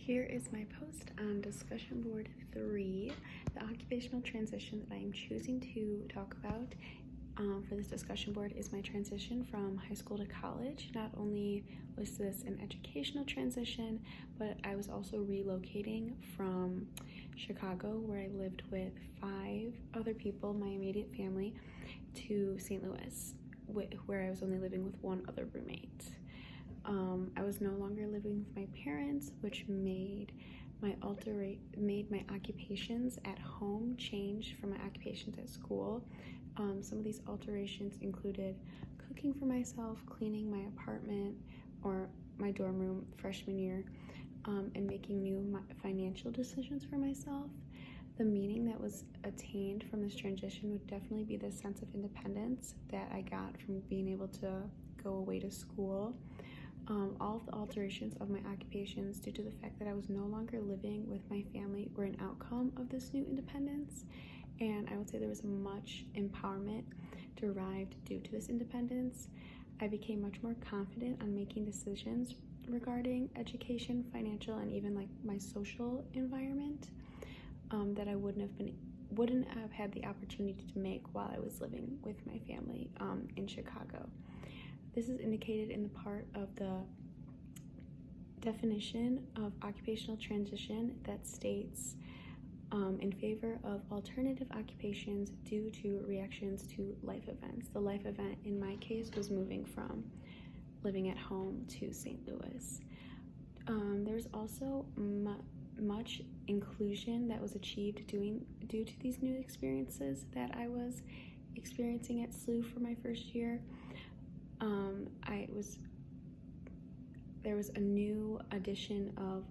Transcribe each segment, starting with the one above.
Here is my post on discussion board 3, the occupational transition that I am choosing to talk about for this discussion board is my transition from high school to college. Not only was this an educational transition, but I was also relocating from Chicago, where I lived with 5 other people, my immediate family, to St. Louis, where I was only living with one other roommate. I was no longer living with my parents, which made my occupations at home change from my occupations at school. Some of these alterations included cooking for myself, cleaning my apartment or my dorm room freshman year, and making new financial decisions for myself. The meaning that was attained from this transition would definitely be the sense of independence that I got from being able to go away to school. All of the alterations of my occupations due to the fact that I was no longer living with my family were an outcome of this new independence, and I would say there was much empowerment derived due to this independence. I became much more confident on making decisions regarding education, financial, and even like my social environment that I wouldn't have had the opportunity to make while I was living with my family in Chicago. This is indicated in the part of the definition of occupational transition that states in favor of alternative occupations due to reactions to life events. The life event in my case was moving from living at home to St. Louis. There's also much inclusion that was achieved due to these new experiences that I was experiencing at SLU for my first year. There was a new addition of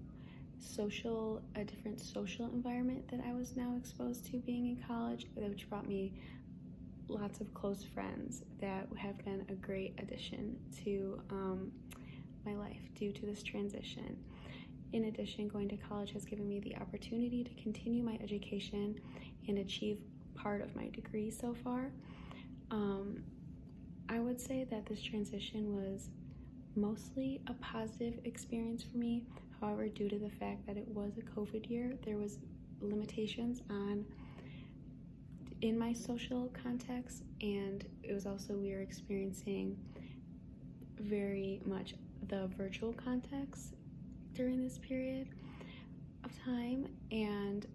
a different social environment that I was now exposed to being in college, which brought me lots of close friends that have been a great addition to my life due to this transition. In addition, going to college has given me the opportunity to continue my education and achieve part of my degree so far. I would say that this transition was mostly a positive experience for me. However, due to the fact that it was a COVID year, there was limitations in my social context, and it was also we were experiencing very much the virtual context during this period of time. And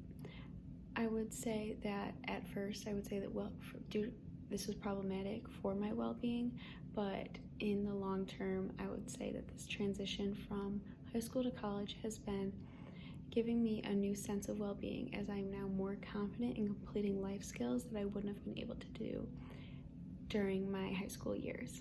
I would say that at first this was problematic for my well-being, but in the long term, I would say that this transition from high school to college has been giving me a new sense of well-being, as I'm now more confident in completing life skills that I wouldn't have been able to do during my high school years.